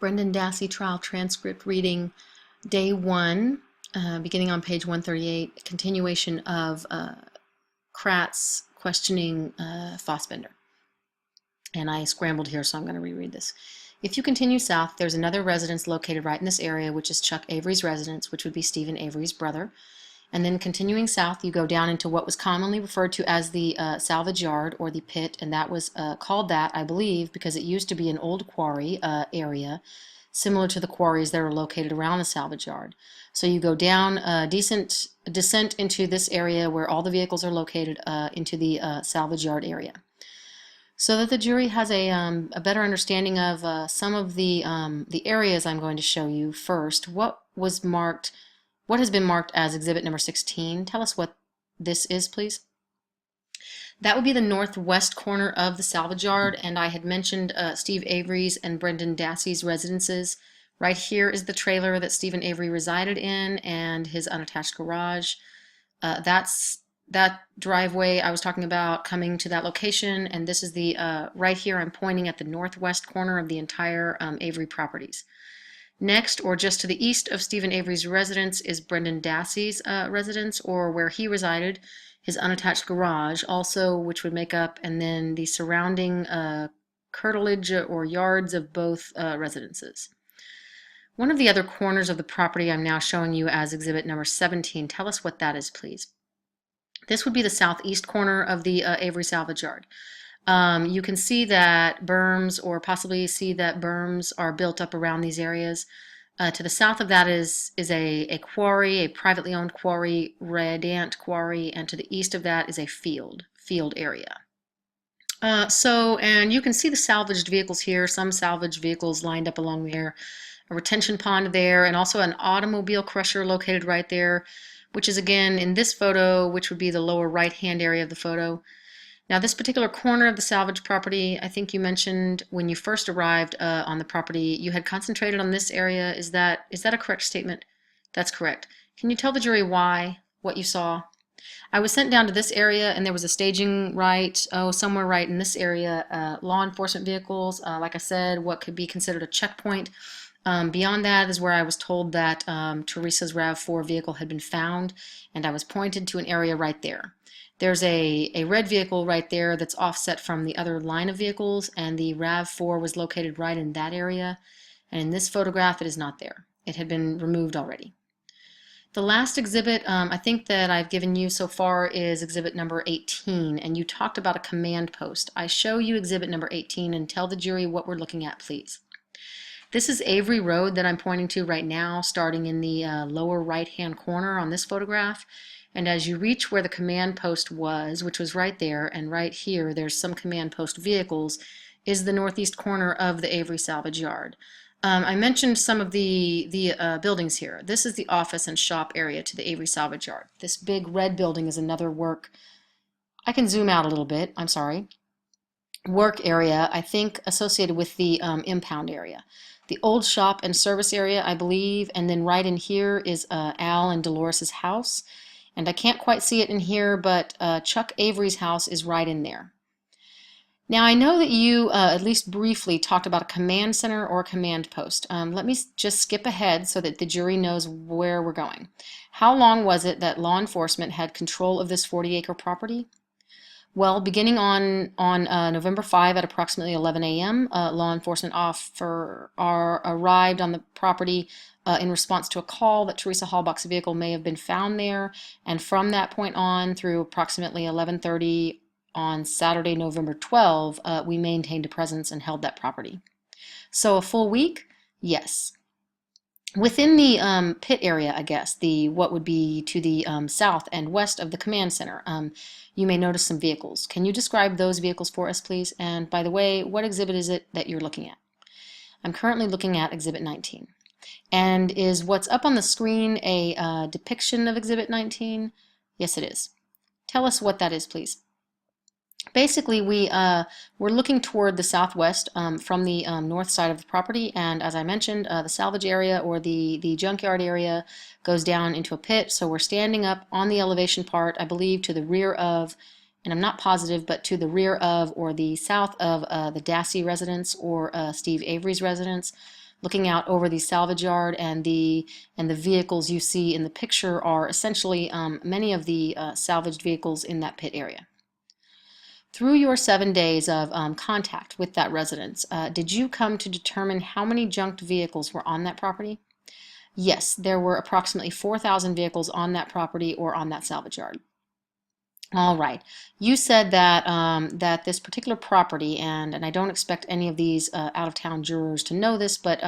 Brendan Dassey trial transcript reading day 1, beginning on page 138, continuation of Kratz questioning Fassbender. And I scrambled here, so I'm going to reread this. If you continue south, there's another residence located right in this area, which is Chuck Avery's residence, which would be Stephen Avery's brother. And then continuing south, you go down into what was commonly referred to as the salvage yard or the pit, and that was called that, I believe, because it used to be an old quarry area, similar to the quarries that are located around the salvage yard. So you go down a decent descent into this area where all the vehicles are located into the salvage yard area. So that the jury has a better understanding of some of the areas I'm going to show you first. What has been marked as exhibit number 16? Tell us what this is, please. That would be the northwest corner of the salvage yard, and I had mentioned Steve Avery's and Brendan Dassey's residences. Right here is the trailer that Stephen Avery resided in and his unattached garage. That's that driveway I was talking about coming to that location, and this is the right here I'm pointing at the northwest corner of the entire Avery properties. Next, or just to the east of Stephen Avery's residence, is Brendan Dassey's residence, or where he resided, his unattached garage, also, which would make up, and then the surrounding curtilage or yards of both residences. One of the other corners of the property I'm now showing you as exhibit number 17. Tell us what that is, please. This would be the southeast corner of the Avery salvage yard. You can see that berms, or possibly see that berms, are built up around these areas. To the south of that is a quarry, a privately owned quarry, Red Ant Quarry, and to the east of that is a field area. And you can see the salvaged vehicles here, some salvaged vehicles lined up along there, a retention pond there, and also an automobile crusher located right there, which is again in this photo, which would be the lower right-hand area of the photo. Now, this particular corner of the salvage property, I think you mentioned when you first arrived on the property, you had concentrated on this area. Is that a correct statement? That's correct. Can you tell the jury why, what you saw? I was sent down to this area, and there was a staging somewhere right in this area, law enforcement vehicles, like I said, what could be considered a checkpoint. Beyond that is where I was told that Teresa's RAV4 vehicle had been found, and I was pointed to an area right there. There's a red vehicle right there that's offset from the other line of vehicles, and the RAV4 was located right in that area. And in this photograph, it is not there. It had been removed already. The last exhibit I think that I've given you so far is exhibit number 18, and you talked about a command post. I show you exhibit number 18 and tell the jury what we're looking at, please. This is Avery Road that I'm pointing to right now, starting in the lower right-hand corner on this photograph. And as you reach where the command post was, which was right there, and right here, there's some command post vehicles, is the northeast corner of the Avery salvage yard. I mentioned some of the buildings here. This is the office and shop area to the Avery salvage yard. This big red building is another work. I can zoom out a little bit, I'm sorry. Work area, I think, associated with the impound area. The old shop and service area, I believe, and then right in here is Al and Dolores's house. And I can't quite see it in here, but Chuck Avery's house is right in there. Now, I know that you at least briefly talked about a command center or a command post. Let me just skip ahead so that the jury knows where we're going. How long was it that law enforcement had control of this 40-acre property? Well, beginning on November 5 at approximately 11 a.m., law enforcement arrived on the property in response to a call that Teresa Halbach's vehicle may have been found there, and from that point on through approximately 11:30 on Saturday, November 12, we maintained a presence and held that property. So a full week? Yes. Within the pit area, I guess, what would be to the south and west of the command center, you may notice some vehicles. Can you describe those vehicles for us, please? And by the way, what exhibit is it that you're looking at? I'm currently looking at exhibit 19. And is what's up on the screen a depiction of exhibit 19? Yes, it is. Tell us what that is, please. Basically, we're looking toward the southwest from the north side of the property, and as I mentioned, the salvage area or the junkyard area goes down into a pit, so we're standing up on the elevation part, I believe to the rear of, and I'm not positive, but to the rear of or the south of the Dassey residence or Steve Avery's residence. looking out over the salvage yard, and the vehicles you see in the picture are essentially many of the salvaged vehicles in that pit area. Through your 7 days of contact with that residence, did you come to determine how many junked vehicles were on that property? Yes, there were approximately 4,000 vehicles on that property or on that salvage yard. All right. You said that that this particular property, and I don't expect any of these out-of-town jurors to know this, but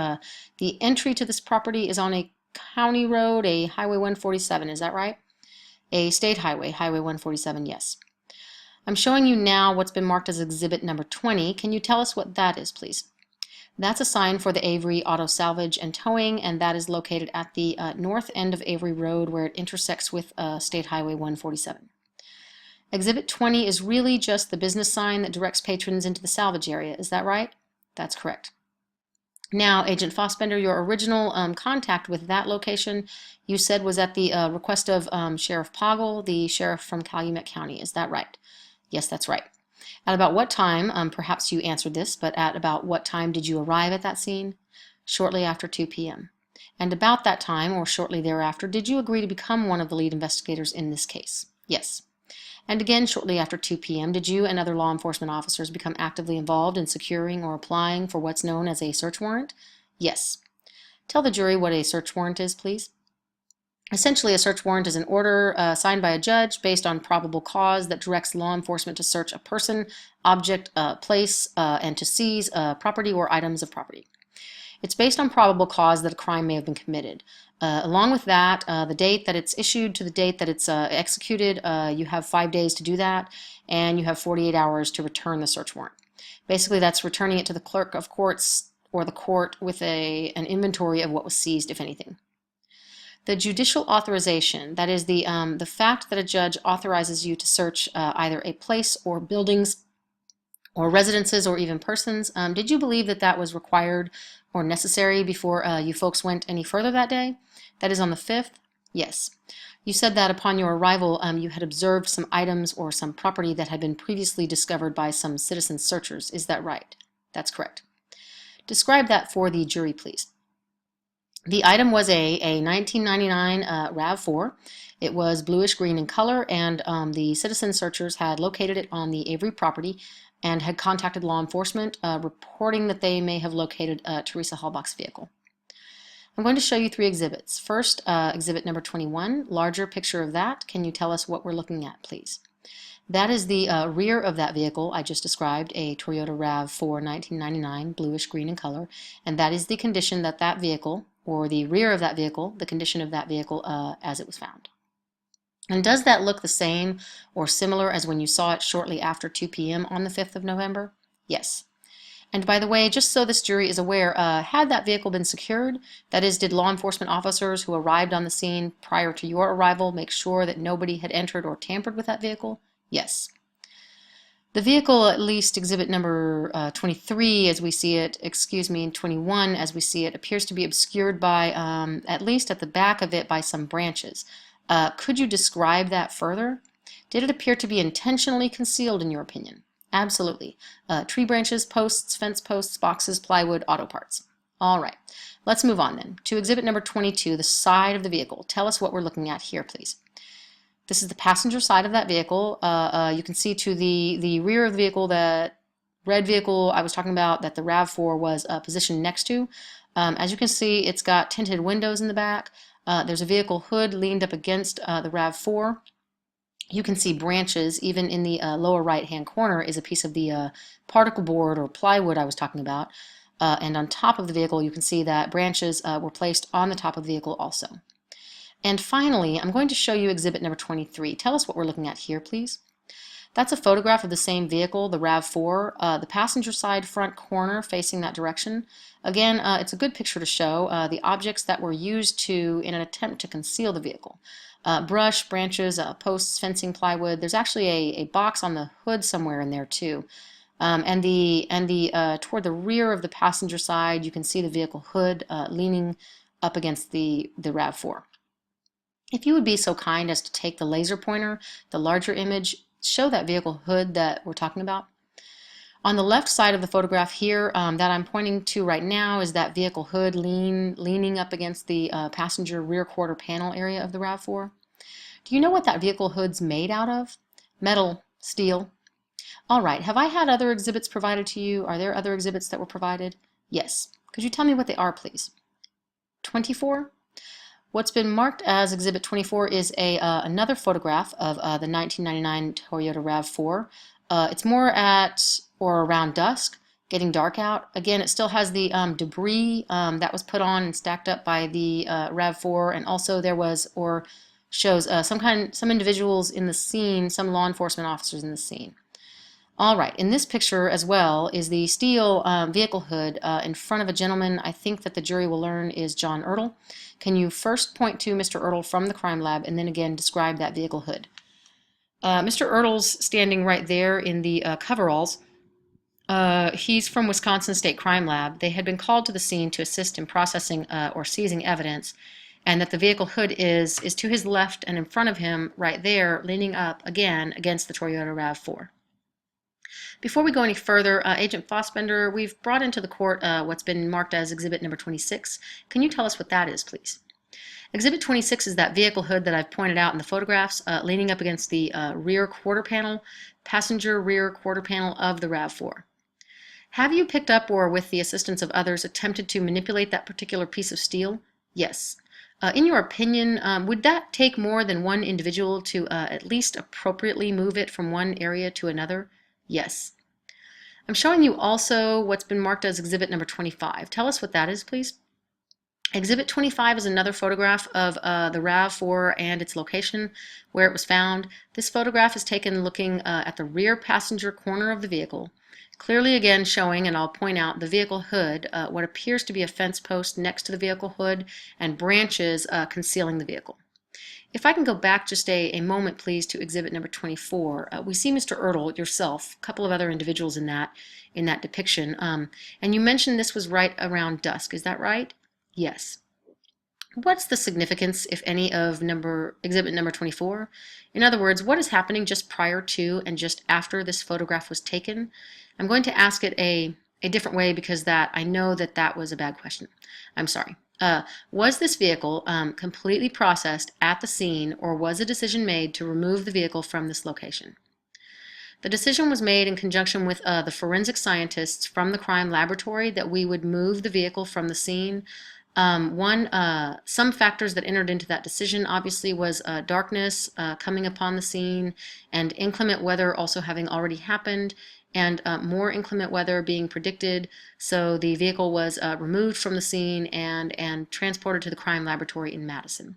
the entry to this property is on a county road, a Highway 147. Is that right? A state highway, Highway 147. Yes. I'm showing you now what's been marked as exhibit number 20. Can you tell us what that is, please? That's a sign for the Avery Auto Salvage and Towing, and that is located at the north end of Avery Road, where it intersects with State Highway 147. Exhibit 20 is really just the business sign that directs patrons into the salvage area. Is that right? That's correct. Now, Agent Fassbender, your original contact with that location, you said was at the request of Sheriff Poggle, the sheriff from Calumet County. Is that right? Yes, that's right. At about what time, perhaps you answered this, but at about what time did you arrive at that scene? Shortly after 2 p.m. And about that time, or shortly thereafter, did you agree to become one of the lead investigators in this case? Yes. And again, shortly after 2 p.m., did you and other law enforcement officers become actively involved in securing or applying for what's known as a search warrant? Yes. Tell the jury what a search warrant is, please. Essentially, a search warrant is an order signed by a judge based on probable cause that directs law enforcement to search a person, object, place, and to seize property or items of property. It's based on probable cause that a crime may have been committed. Along with that, the date that it's issued to the date that it's executed, you have 5 days to do that, and you have 48 hours to return the search warrant. Basically, that's returning it to the clerk of courts or the court with an inventory of what was seized, if anything. The judicial authorization, that is the fact that a judge authorizes you to search either a place or buildings or residences or even persons. Did you believe that that was required or necessary before you folks went any further that day? That is on the 5th? Yes. You said that upon your arrival you had observed some items or some property that had been previously discovered by some citizen searchers. Is that right? That's correct. Describe that for the jury, please. The item was a 1999 RAV4. It was bluish green in color, and the citizen searchers had located it on the Avery property and had contacted law enforcement, reporting that they may have located Teresa Halbach's vehicle. I'm going to show you 3 exhibits. First, exhibit number 21, larger picture of that. Can you tell us what we're looking at, please? That is the rear of that vehicle I just described, a Toyota RAV4 1999, bluish green in color, and that is the condition that that vehicle, or the rear of that vehicle, the condition of that vehicle as it was found. And does that look the same or similar as when you saw it shortly after 2 p.m. on the 5th of November? Yes. And by the way, just so this jury is aware, had that vehicle been secured, that is, did law enforcement officers who arrived on the scene prior to your arrival make sure that nobody had entered or tampered with that vehicle? Yes. The vehicle, at least exhibit number 23 as we see it, 21 as we see it, appears to be obscured by, at least at the back of it, by some branches. Could you describe that further? Did it appear to be intentionally concealed in your opinion? Absolutely. Tree branches, posts, fence posts, boxes, plywood, auto parts. All right. Let's move on then to exhibit number 22, the side of the vehicle. Tell us what we're looking at here, please. This is the passenger side of that vehicle. You can see to the rear of the vehicle, that red vehicle I was talking about that the RAV4 was positioned next to. As you can see, it's got tinted windows in the back. There's a vehicle hood leaned up against the RAV4. You can see branches. Even in the lower right-hand corner is a piece of the particle board or plywood I was talking about. And on top of the vehicle, you can see that branches were placed on the top of the vehicle also. And finally, I'm going to show you exhibit number 23. Tell us what we're looking at here, please. That's a photograph of the same vehicle, the RAV4, the passenger side front corner facing that direction. Again, it's a good picture to show the objects that were used in an attempt to conceal the vehicle. Brush, branches, posts, fencing, plywood. There's actually a box on the hood somewhere in there too. And toward the rear of the passenger side, you can see the vehicle hood leaning up against the RAV4. If you would be so kind as to take the laser pointer, the larger image, show that vehicle hood that we're talking about. On the left side of the photograph here that I'm pointing to right now is that vehicle hood leaning up against the passenger rear quarter panel area of the RAV4. Do you know what that vehicle hood's made out of? Metal, steel. All right, have I had other exhibits provided to you? Are there other exhibits that were provided? Yes. Could you tell me what they are, please? 24? What's been marked as Exhibit 24 is another photograph of the 1999 Toyota RAV4. It's more at or around dusk, getting dark out. Again, it still has the debris that was put on and stacked up by the RAV4, and also there was or shows some individuals in the scene, some law enforcement officers in the scene. All right, in this picture as well is the steel vehicle hood in front of a gentleman I think that the jury will learn is John Ertl. Can you first point to Mr. Ertl from the crime lab and then again describe that vehicle hood? Mr. Ertl's standing right there in the coveralls. He's from Wisconsin State Crime Lab. They had been called to the scene to assist in processing or seizing evidence, and that the vehicle hood is to his left and in front of him right there, leaning up again against the Toyota RAV4. Before we go any further, Agent Fassbender, we've brought into the court what's been marked as Exhibit number 26. Can you tell us what that is, please? Exhibit 26 is that vehicle hood that I've pointed out in the photographs, leaning up against the rear quarter panel, passenger rear quarter panel of the RAV4. Have you picked up or, with the assistance of others, attempted to manipulate that particular piece of steel? Yes. In your opinion, would that take more than one individual to at least appropriately move it from one area to another? Yes. I'm showing you also what's been marked as Exhibit number 25. Tell us what that is, please. Exhibit 25 is another photograph of the RAV4 and its location where it was found. This photograph is taken looking at the rear passenger corner of the vehicle, clearly again showing, and I'll point out, the vehicle hood, what appears to be a fence post next to the vehicle hood, and branches concealing the vehicle. If I can go back just a moment, please, to Exhibit number 24, we see Mr. Ertl, yourself, a couple of other individuals in that depiction, and you mentioned this was right around dusk. Is that right? Yes. What's the significance, if any, of Exhibit number 24? In other words, what is happening just prior to and just after this photograph was taken? I'm going to ask it a different way because I know that was a bad question. I'm sorry. Was this vehicle completely processed at the scene, or was a decision made to remove the vehicle from this location? The decision was made in conjunction with the forensic scientists from the crime laboratory that we would move the vehicle from the scene. Some factors that entered into that decision obviously was darkness coming upon the scene, and inclement weather also having already happened, and more inclement weather being predicted, so the vehicle was removed from the scene and transported to the crime laboratory in Madison.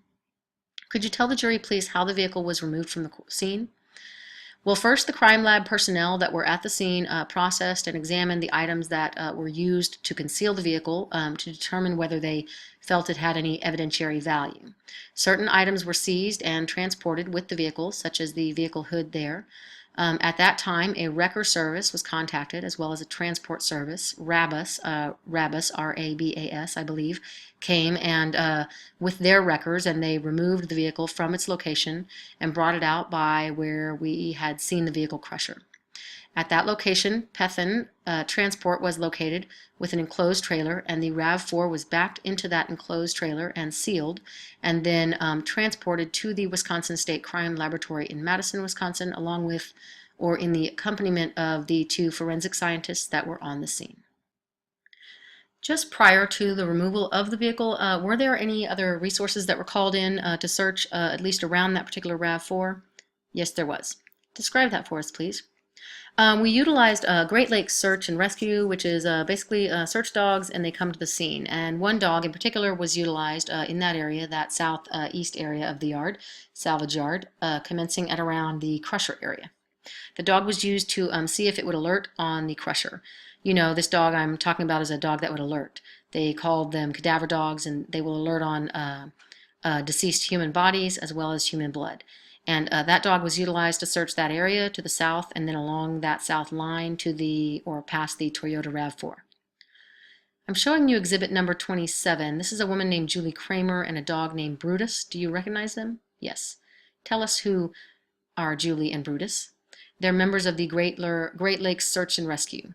Could you tell the jury, please, how the vehicle was removed from the scene? Well, first, the crime lab personnel that were at the scene processed and examined the items that were used to conceal the vehicle to determine whether they felt it had any evidentiary value. Certain items were seized and transported with the vehicle, such as the vehicle hood there. At that time, a wrecker service was contacted, as well as a transport service. Rabus, R-A-B-A-S, I believe, came and with their wreckers, and they removed the vehicle from its location and brought it out by where we had seen the vehicle crusher. At that location, Pethin Transport was located with an enclosed trailer, and the RAV4 was backed into that enclosed trailer and sealed, and then transported to the Wisconsin State Crime Laboratory in Madison, Wisconsin, along with or in the accompaniment of the two forensic scientists that were on the scene. Just prior to the removal of the vehicle, were there any other resources that were called in to search at least around that particular RAV4? Yes, there was. Describe that for us, please. We utilized Great Lakes Search and Rescue, which is basically search dogs, and they come to the scene. And one dog in particular was utilized in that area, that southeast area of the yard, salvage yard, commencing at around the crusher area. The dog was used to see if it would alert on the crusher. You know, this dog I'm talking about is a dog that would alert. They called them cadaver dogs, and they will alert on deceased human bodies as well as human blood. And that dog was utilized to search that area to the south and then along that south line to past the Toyota RAV4. I'm showing you exhibit number 27. This is a woman named Julie Kramer and a dog named Brutus. Do you recognize them? Yes. Tell us who are Julie and Brutus. They're members of the Great Lakes Search and Rescue.